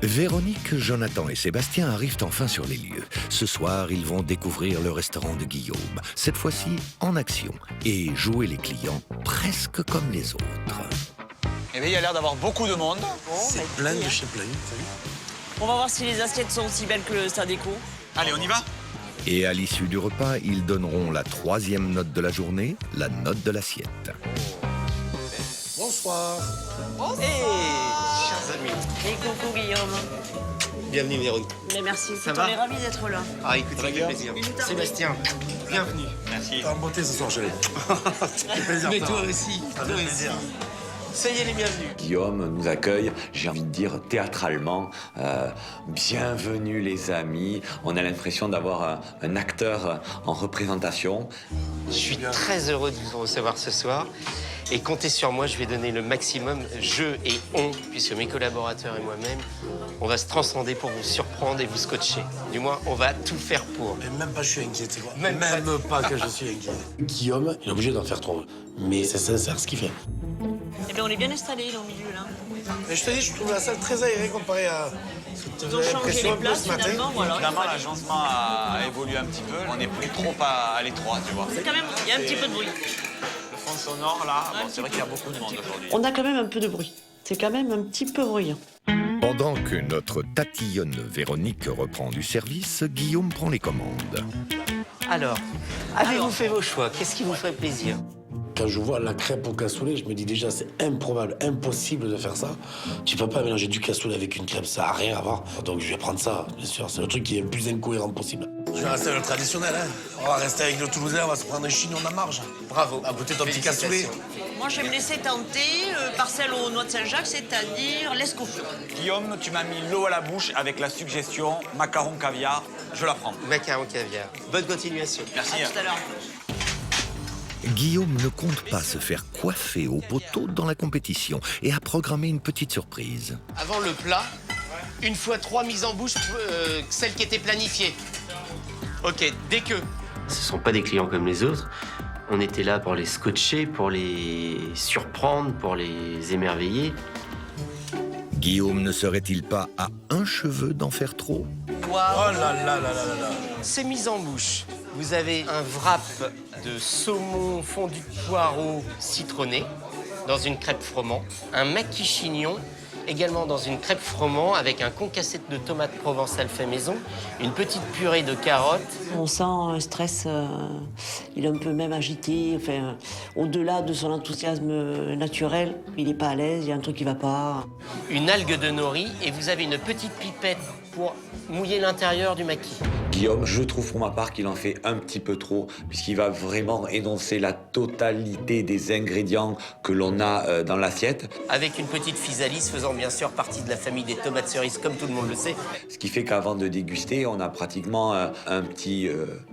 Véronique, Jonathan et Sébastien arrivent enfin sur les lieux. Ce soir, ils vont découvrir le restaurant de Guillaume, cette fois-ci en action, et jouer les clients presque comme les autres. Eh bien, il y a l'air d'avoir beaucoup de monde. C'est plein de chez plein, t'as vu? On va voir si les assiettes sont aussi belles que sa déco. Allez, on y va? Et à l'issue du repas, ils donneront la 3e note de la journée, la note de l'assiette. Bonsoir. Hey, chers amis. Et coucou Guillaume. Bienvenue, Véronique. Mais merci, Ça on va est ravis d'être là. Ah, écoute, ça fait plaisir. Sébastien, bienvenue. Merci. T'es en beauté ce soir, chérie. Ça fait plaisir. Mais ça toi va. aussi, Ça toi fait aussi. plaisir. Soyez les bienvenus. Guillaume nous accueille, j'ai envie de dire théâtralement, bienvenue les amis. On a l'impression d'avoir un acteur en représentation. Je suis très heureux de vous recevoir ce soir. Et comptez sur moi, je vais donner le maximum, je et on, puisque mes collaborateurs et moi-même, on va se transcender pour vous surprendre et vous scotcher. Du moins, on va tout faire pour. Et même pas, je suis inquiet, tu sais quoi. Même pas que je suis inquiet. Guillaume, il est obligé d'en faire trop. Mais c'est sincère ce qu'il fait. Eh bien, on est bien installés là au milieu là. Mais je te dis, je trouve la salle très aérée comparé à ce que tu Ils ont avais changé l'impression les un peu places ce matin. finalement, voilà. Finalement, l'agencement a évolué un petit peu. On n'est plus trop à l'étroit, tu vois. C'est quand même, il y a un petit peu de bruit. Le fond sonore, là, bon, c'est vrai qu'il y a beaucoup de monde aujourd'hui. On a quand même un peu de bruit. C'est quand même un petit peu bruyant. Pendant que notre tatillonne Véronique reprend du service, Guillaume prend les commandes. Alors, avez-vous fait vos choix? Qu'est-ce qui vous ferait plaisir? Quand je vois la crêpe au cassoulet, je me dis déjà, c'est improbable, impossible de faire ça. Tu peux pas mélanger du cassoulet avec une crêpe, ça n'a rien à voir. Donc je vais prendre ça, bien sûr. C'est le truc qui est le plus incohérent possible. Je vais rester avec le traditionnel, hein. On va rester avec le Toulousain, on va se prendre un chignon de la marge. Bravo. À goûter ton petit cassoulet. Moi, je vais me laisser tenter par celle aux noix de Saint-Jacques, c'est-à-dire l'escoffier. Guillaume, tu m'as mis l'eau à la bouche avec la suggestion macaron caviar. Je la prends. Macaron caviar. Bonne continuation. Merci. À tout à l'heure. Guillaume ne compte pas se faire coiffer au poteau dans la compétition et a programmé une petite surprise. Avant le plat, une fois 3 mises en bouche, celle qui était planifiée. Ok, dès que... Ce sont pas des clients comme les autres. On était là pour les scotcher, pour les surprendre, pour les émerveiller. Guillaume ne serait-il pas à un cheveu d'en faire trop? Oh là là là là là là. Ces mises en bouche, vous avez un wrap de saumon fondu de poireau citronné dans une crêpe froment, un maquis chignon également dans une crêpe froment avec un concassette de tomates provençales fait maison, une petite purée de carottes. On sent un stress, il est un peu même agité, enfin, au-delà de son enthousiasme naturel, il n'est pas à l'aise, il y a un truc qui ne va pas. Une algue de nori et vous avez une petite pipette pour mouiller l'intérieur du maquis. Guillaume, je trouve pour ma part qu'il en fait un petit peu trop, puisqu'il va vraiment énoncer la totalité des ingrédients que l'on a dans l'assiette. Avec une petite physalis faisant bien sûr partie de la famille des tomates cerises, comme tout le monde le sait. Ce qui fait qu'avant de déguster, on a pratiquement un petit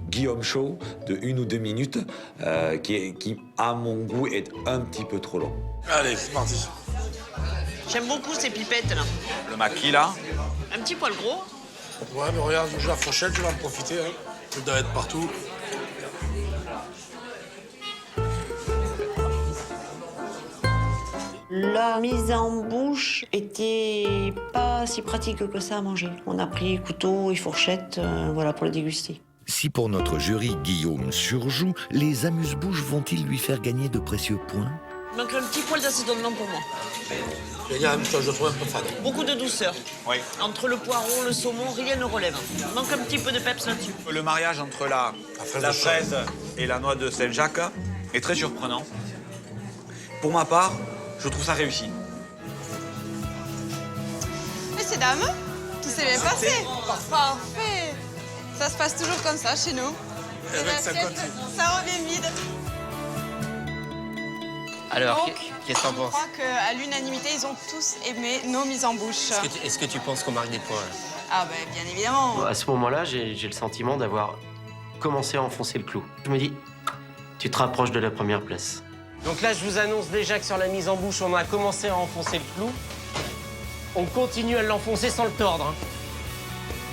Guillaume Show de 1 ou 2 minutes, qui, à mon goût, est un petit peu trop long. Allez, c'est parti. J'aime beaucoup ces pipettes là. Le maquis, là. Un petit poil gros. Ouais, mais regarde, j'ai la fourchette, je vais en profiter. Hein. Ça doit être partout. La mise en bouche était pas si pratique que ça à manger. On a pris couteau et fourchette, voilà, pour le déguster. Si pour notre jury, Guillaume surjoue, les amuse-bouches vont-ils lui faire gagner de précieux points? Il manque un petit poil d'assaisonnement pour moi. Je vais dire la même chose, je le trouve un peu fade. Beaucoup de douceur. Oui. Entre le poireau, le saumon, rien ne relève. Il manque un petit peu de peps là-dessus. Le mariage entre la fraise et la noix de Saint-Jacques est très surprenant. Pour ma part, je trouve ça réussi. messieurs, dames. Tout s'est bien passé. Parfait. Ça se passe toujours comme ça chez nous. Et avec ça l'assiette, continue. ça revient vide. Alors, Donc, qu'est-ce que t'en Je penses? crois qu'à l'unanimité, ils ont tous aimé nos mises en bouche. Est-ce que tu penses qu'on marque des points là? Ah ben, bien évidemment. À ce moment-là, j'ai le sentiment d'avoir commencé à enfoncer le clou. Je me dis, tu te rapproches de la première place. Donc là, je vous annonce déjà que sur la mise en bouche, on a commencé à enfoncer le clou. On continue à l'enfoncer sans le tordre. Hein.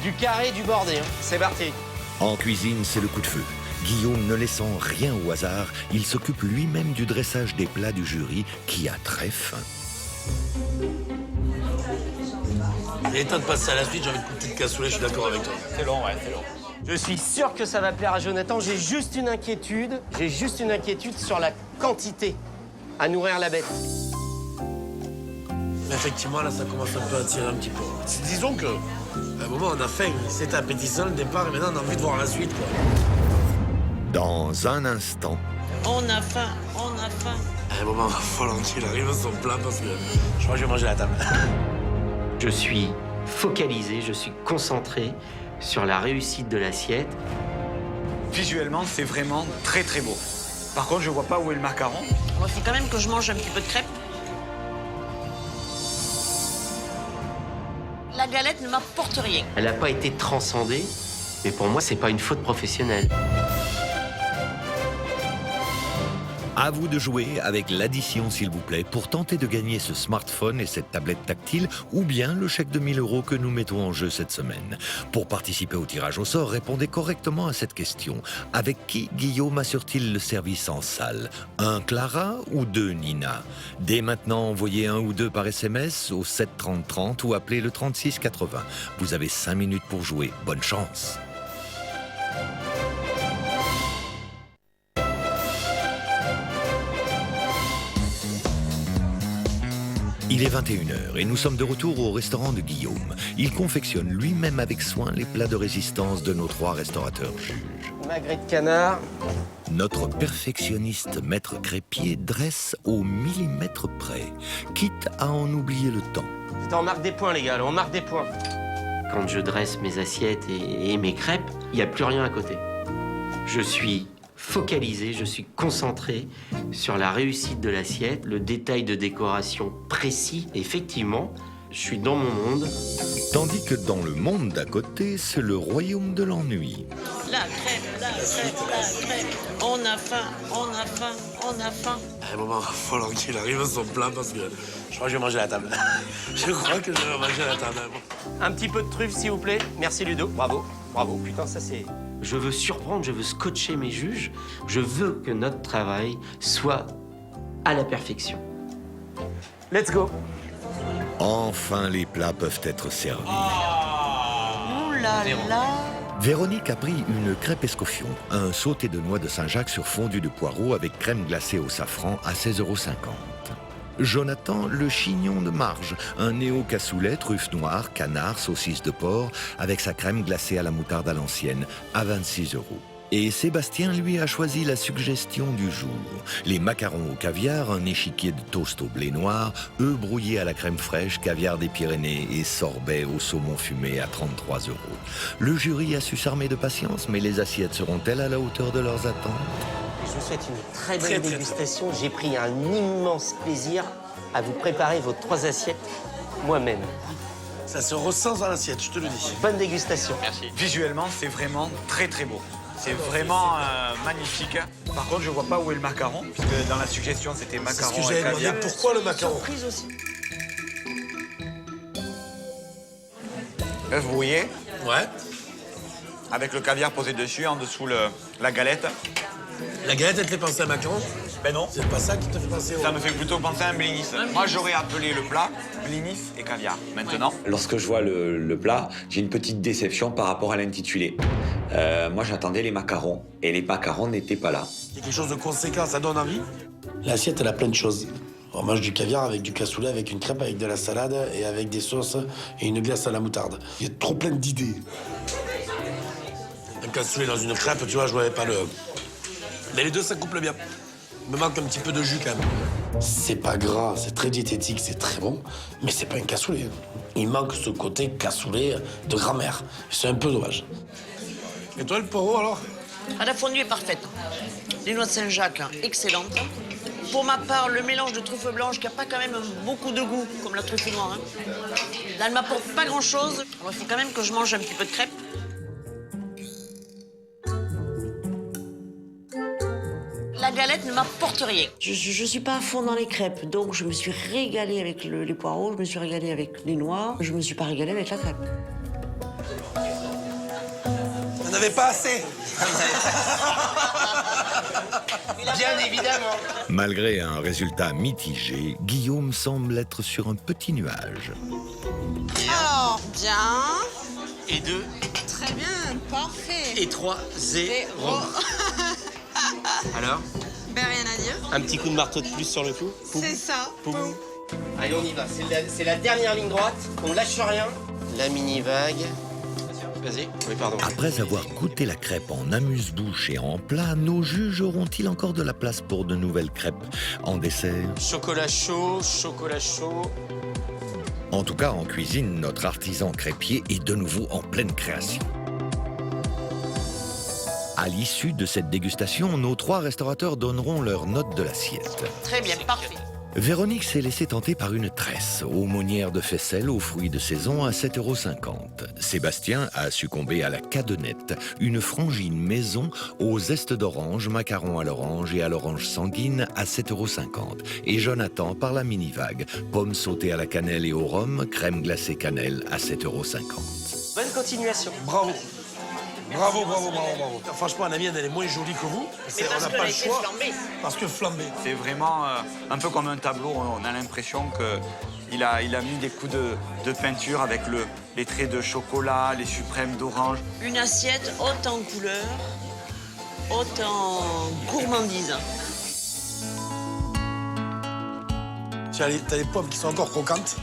Du carré, du bordé. Hein. C'est parti. En cuisine, c'est le coup de feu. Guillaume ne laissant rien au hasard, il s'occupe lui-même du dressage des plats du jury qui a très faim. Il est temps de passer à la suite, j'ai envie de couper de cassoulet, je suis d'accord avec toi. C'est long, ouais, c'est long. Je suis sûr que ça va plaire à Jonathan. J'ai juste une inquiétude. J'ai juste une inquiétude sur la quantité à nourrir la bête. Mais effectivement, là, ça commence un peu à tirer un petit peu. Disons que, à un moment, on a faim, c'était appétissant le départ, et maintenant, on a envie de voir la suite, quoi. Dans un instant, On a faim, on a faim. À un moment, il va falloir qu'il arrive à son plat, parce que je crois que je vais manger à la table. Je suis focalisé, je suis concentré sur la réussite de l'assiette. Visuellement, c'est vraiment très très beau. Par contre, je vois pas où est le macaron. Moi, il faut quand même que je mange un petit peu de crêpes. La galette ne m'apporte rien. Elle n'a pas été transcendée, mais pour moi, c'est pas une faute professionnelle. à vous de jouer avec l'addition s'il vous plaît pour tenter de gagner ce smartphone et cette tablette tactile ou bien le chèque de 1 000 € que nous mettons en jeu cette semaine. Pour participer au tirage au sort, répondez correctement à cette question. Avec qui Guillaume assure-t-il le service en salle? 1 Clara ou 2 Nina? Dès maintenant, envoyez 1 ou 2 par SMS au 7 30 30 ou appelez le 36 80. Vous avez 5 minutes pour jouer. Bonne chance! Il est 21h et nous sommes de retour au restaurant de Guillaume. Il confectionne lui-même avec soin les plats de résistance de nos 3 restaurateurs juges. Magret de canard. Notre perfectionniste maître crépier dresse au millimètre près, quitte à en oublier le temps. Putain, on marque des points, les gars, là, on marque des points. Quand je dresse mes assiettes et mes crêpes, il n'y a plus rien à côté. Je suis focalisé, je suis concentré sur la réussite de l'assiette, le détail de décoration précis. Effectivement, je suis dans mon monde. Tandis que dans le monde d'à côté, c'est le royaume de l'ennui. La crêpe, la crêpe, la crêpe. On a faim, on a faim, on a faim. À un moment, il va falloir qu'il arrive à son plat parce que je crois que je vais manger à la table. Je crois que je vais manger à la table. Un petit peu de truffe, s'il vous plaît. Merci, Ludo. Bravo. Bravo. Putain, ça, c'est... Je veux surprendre, je veux scotcher mes juges. Je veux que notre travail soit à la perfection. Let's go. Enfin, les plats peuvent être servis. Ouh là là. Véronique a pris une crêpe escoffion, un sauté de noix de Saint-Jacques sur fondu de poireaux avec crème glacée au safran à 16,50 €. Jonathan, le chignon de marge, un néo-cassoulet, truffe noire, canard, saucisse de porc, avec sa crème glacée à la moutarde à l'ancienne, à 26 €. Et Sébastien, lui, a choisi la suggestion du jour. Les macarons au caviar, un échiquier de toast au blé noir, œufs brouillés à la crème fraîche, caviar des Pyrénées et sorbet au saumon fumé à 33 €. Le jury a su s'armer de patience, mais les assiettes seront-elles à la hauteur de leurs attentes? Je vous souhaite une très belle dégustation. J'ai pris un immense plaisir à vous préparer vos 3 assiettes moi-même. Ça se ressent dans l'assiette, je te le dis. Bonne dégustation. Merci. Visuellement, c'est vraiment très très beau. C'est vraiment magnifique. Par contre, je vois pas où est le macaron, puisque dans la suggestion, c'était C'est macaron ce que et j'avais demandé. caviar. Pourquoi le macaron? Surprise aussi. Œuf brouillé, Ouais. avec le caviar posé dessus, en dessous la galette. La galette, elle te fait penser à macaron? Ben non, C'est pas ça qui te fait penser au... ça me fait plutôt penser à un blinis. Moi, j'aurais appelé le plat blinis et caviar. Maintenant, Lorsque je vois le plat, j'ai une petite déception par rapport à l'intitulé. Moi, j'attendais les macarons, et les macarons n'étaient pas là. Il y a quelque chose de conséquent, ça donne envie. L'assiette, elle a plein de choses. On mange du caviar avec du cassoulet, avec une crêpe, avec de la salade et avec des sauces et une glace à la moutarde. Il y a trop plein d'idées. Un cassoulet dans une crêpe, tu vois, je voyais pas le... Mais les deux, ça couple bien. Il me manque un petit peu de jus quand même. C'est pas gras, c'est très diététique, c'est très bon, mais c'est pas un cassoulet. Il manque ce côté cassoulet de grand-mère. C'est un peu dommage. Et toi, le poireau, alors? Ah, la fondue est parfaite. Les noix de Saint-Jacques, excellentes. Pour ma part, le mélange de truffe blanche qui n'a pas quand même beaucoup de goût, comme la truffe noire. Là, elle m'apporte pas grand-chose. Il faut quand même que je mange un petit peu de crêpes. La galette ne m'apporte rien. Je suis pas à fond dans les crêpes, donc je me suis régalée avec les poireaux, je me suis régalée avec les noix, je me suis pas régalée avec la crêpe. On n'avait pas assez. Bien évidemment. Malgré un résultat mitigé, Guillaume semble être sur un petit nuage. Alors, bien. Et 2, Très bien, parfait. et 3, 0. Alors, Ben, rien à dire. un petit coup de marteau de plus sur le coup. Poum, C'est ça. poum. Allez, on y va. C'est la dernière ligne droite. On lâche rien. La mini-vague. Vas-y. Oui, pardon. Après avoir goûté la crêpe en amuse-bouche et en plat, nos juges auront-ils encore de la place pour de nouvelles crêpes en dessert? Chocolat chaud, chocolat chaud. En tout cas, en cuisine, notre artisan crêpier est de nouveau en pleine création. À l'issue de cette dégustation, nos 3 restaurateurs donneront leur note de l'assiette. Très bien, parfait. Véronique s'est laissée tenter par une tresse, aumônière de faisselle aux fruits de saison à 7,50 €. Sébastien a succombé à la cadenette, une frangine maison aux zestes d'orange, macarons à l'orange et à l'orange sanguine à 7,50 €. Et Jonathan par la mini-vague, pommes sautées à la cannelle et au rhum, crème glacée cannelle à 7,50 €. Bonne continuation. Bravo. Bravo, bravo, bravo, bravo. Franchement, la mienne, elle est moins jolie que vous. Mais On parce n'a qu'elle pas a le été choix. flambée. Parce que flambé. C'est vraiment un peu comme un tableau. On a l'impression qu'il a mis des coups de peinture avec les traits de chocolat, les suprêmes d'orange. Une assiette haute en couleur, haute en gourmandise. Tu as les pommes qui sont encore croquantes.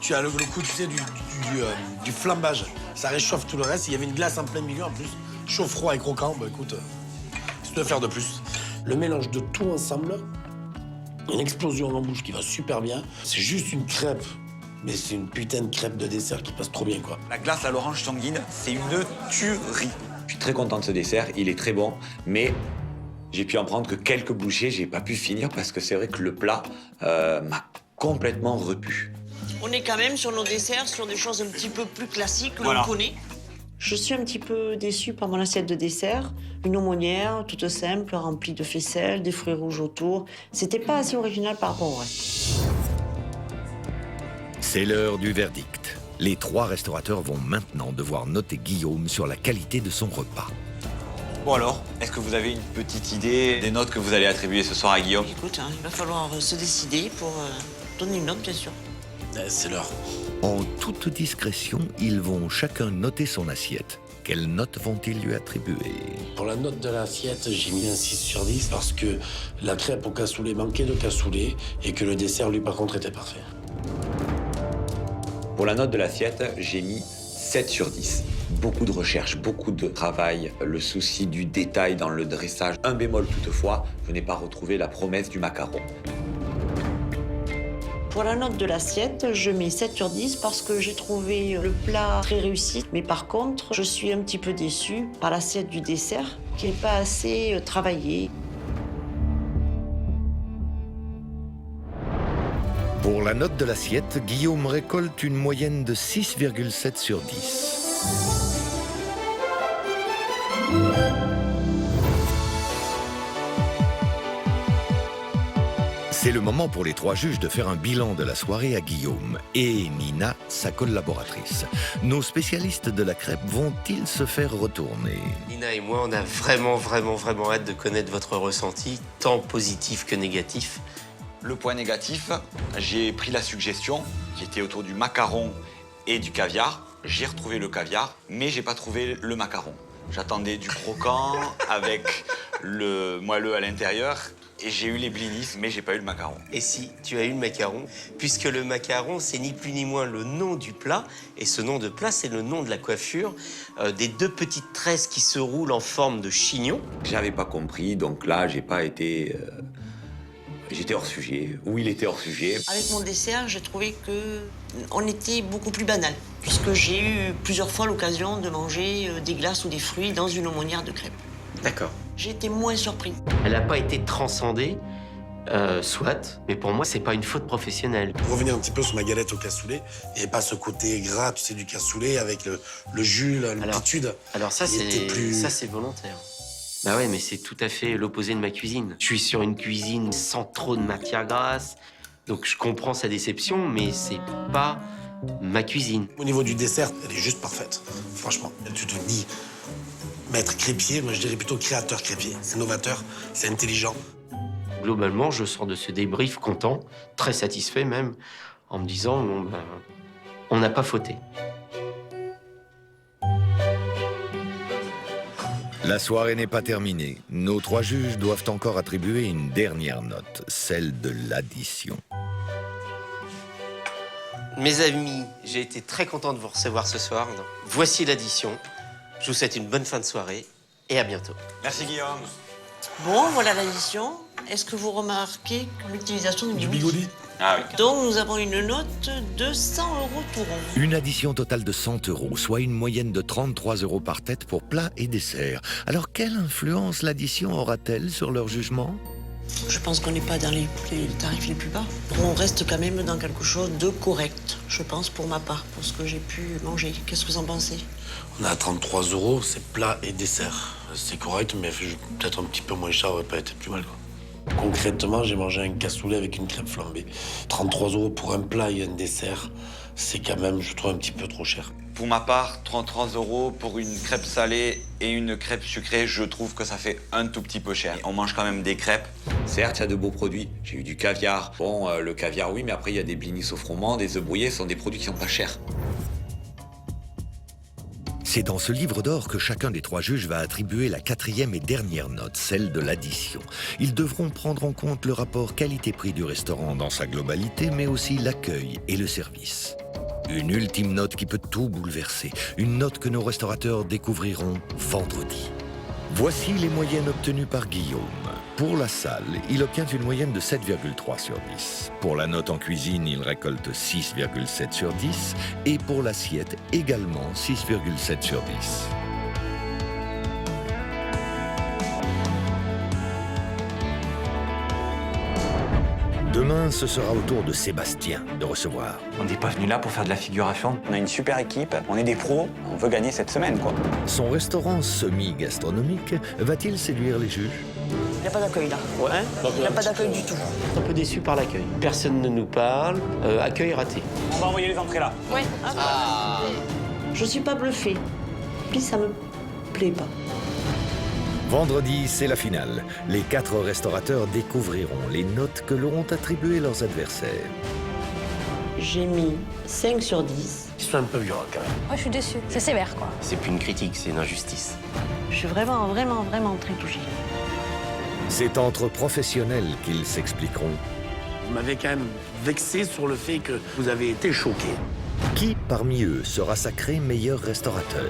Tu as le coup, tu sais, du flambage. Ça réchauffe tout le reste. Il y avait une glace en plein milieu en plus. Chaud, froid et croquant. Bah écoute, qu'est-ce que tu veux faire de plus? Le mélange de tout ensemble, une explosion en bouche qui va super bien. C'est juste une crêpe, mais c'est une putain de crêpe de dessert qui passe trop bien, quoi. La glace à l'orange sanguine, c'est une tuerie. Je suis très content de ce dessert, il est très bon, mais j'ai pu en prendre que quelques bouchées, j'ai pas pu finir parce que c'est vrai que le plat m'a complètement repu. On est quand même sur nos desserts, sur des choses un petit peu plus classiques que Voilà. l'on connaît. Je suis un petit peu déçue par mon assiette de dessert. Une aumônière, toute simple, remplie de faisselle, des fruits rouges autour. C'était pas assez original par rapport au reste. C'est l'heure du verdict. Les 3 restaurateurs vont maintenant devoir noter Guillaume sur la qualité de son repas. Bon alors, est-ce que vous avez une petite idée des notes que vous allez attribuer ce soir à Guillaume? Écoute, il va falloir se décider pour donner une note, bien sûr. C'est l'heure. En toute discrétion, ils vont chacun noter son assiette. Quelle note vont-ils lui attribuer? Pour la note de l'assiette, j'ai mis un 6 sur 10 parce que la crêpe au cassoulet manquait de cassoulet et que le dessert, lui, par contre, était parfait. Pour la note de l'assiette, j'ai mis 7 sur 10. Beaucoup de recherche, beaucoup de travail, le souci du détail dans le dressage. Un bémol toutefois, je n'ai pas retrouvé la promesse du macaron. Pour la note de l'assiette, je mets 7 sur 10 parce que j'ai trouvé le plat très réussi. Mais par contre, je suis un petit peu déçue par l'assiette du dessert qui n'est pas assez travaillée. Pour la note de l'assiette, Guillaume récolte une moyenne de 6,7 sur 10. C'est le moment pour les 3 juges de faire un bilan de la soirée à Guillaume et Nina, sa collaboratrice. Nos spécialistes de la crêpe vont-ils se faire retourner? Nina et moi, on a vraiment hâte de connaître votre ressenti, tant positif que négatif. Le point négatif, j'ai pris la suggestion qui était autour du macaron et du caviar. J'ai retrouvé le caviar, mais j'ai pas trouvé le macaron. J'attendais du croquant avec le moelleux à l'intérieur. Et j'ai eu les blinis, mais j'ai pas eu le macaron. Et si, tu as eu le macaron, puisque le macaron, c'est ni plus ni moins le nom du plat, et ce nom de plat, c'est le nom de la coiffure, des 2 petites tresses qui se roulent en forme de chignon. J'avais pas compris, donc là, j'ai pas été j'étais hors sujet, ou il était hors sujet. Avec mon dessert, j'ai trouvé que on était beaucoup plus banal, puisque j'ai eu plusieurs fois l'occasion de manger des glaces ou des fruits dans une aumônière de crêpes. D'accord. J'ai été moins surprise. Elle n'a pas été transcendée, soit, mais pour moi, c'est pas une faute professionnelle. Pour revenir un petit peu sur ma galette au cassoulet, il n'y avait pas ce côté gras, tu sais, du cassoulet avec le jus, l'amplitude. Alors ça, c'est volontaire. Bah ouais, mais c'est tout à fait l'opposé de ma cuisine. Je suis sur une cuisine sans trop de matière grasse, donc je comprends sa déception, mais c'est pas ma cuisine. Au niveau du dessert, elle est juste parfaite, franchement. Tu te dis, maître crêpier, moi je dirais plutôt créateur crêpier. C'est novateur, c'est intelligent. Globalement, je sors de ce débrief content, très satisfait même, en me disant, bon, ben, on n'a pas fauté. La soirée n'est pas terminée. Nos 3 juges doivent encore attribuer une dernière note, celle de l'addition. Mes amis, j'ai été très content de vous recevoir ce soir. Voici l'addition. Je vous souhaite une bonne fin de soirée et à bientôt. Merci Guillaume. Bon, voilà l'addition. Est-ce que vous remarquez l'utilisation du bigoudi? Ah oui. Donc, nous avons une note de 100 € tout rond. Une addition totale de 100 €, soit une moyenne de 33 € par tête pour plat et dessert. Alors, quelle influence l'addition aura-t-elle sur leur jugement? Je pense qu'on n'est pas dans les tarifs les plus bas. On reste quand même dans quelque chose de correct, je pense, pour ma part, pour ce que j'ai pu manger. Qu'est-ce que vous en pensez? On a 33 €, c'est plat et dessert. C'est correct, mais peut-être un petit peu moins cher, aurait pas été plus mal, quoi. Concrètement, j'ai mangé un cassoulet avec une crêpe flambée. 33 € pour un plat et un dessert, c'est quand même, je trouve, un petit peu trop cher. Pour ma part, 33 € pour une crêpe salée et une crêpe sucrée, je trouve que ça fait un tout petit peu cher. On mange quand même des crêpes. Certes, il y a de beaux produits. J'ai eu du caviar. Bon, le caviar, oui, mais après, il y a des blinis au froment, des œufs brouillés, ce sont des produits qui sont pas chers. C'est dans ce livre d'or que chacun des 3 juges va attribuer la 4e et dernière note, celle de l'addition. Ils devront prendre en compte le rapport qualité-prix du restaurant dans sa globalité, mais aussi l'accueil et le service. Une ultime note qui peut tout bouleverser, une note que nos restaurateurs découvriront vendredi. Voici les moyennes obtenues par Guillaume. Pour la salle, il obtient une moyenne de 7,3 sur 10. Pour la note en cuisine, il récolte 6,7 sur 10. Et pour l'assiette, également 6,7 sur 10. Demain, ce sera au tour de Sébastien de recevoir. On n'est pas venu là pour faire de la figuration. On a une super équipe, on est des pros, on veut gagner cette semaine, quoi. Son restaurant semi-gastronomique va-t-il séduire les juges? Il n'y a pas d'accueil là. Ouais. Il n'y a pas d'accueil du tout. Un peu déçu par l'accueil. Personne ne nous parle, accueil raté. On va envoyer les entrées là. Ouais. Je suis pas bluffée. Puis ça me plaît pas. Vendredi, c'est la finale. Les 4 restaurateurs découvriront les notes que leur ont attribuées leurs adversaires. J'ai mis 5 sur 10. Ils sont un peu violents, quand même. Moi, je suis déçue. C'est sévère, quoi. C'est plus une critique, c'est une injustice. Je suis vraiment très touchée. C'est entre professionnels qu'ils s'expliqueront. Vous m'avez quand même vexé sur le fait que vous avez été choqué. Qui parmi eux sera sacré meilleur restaurateur?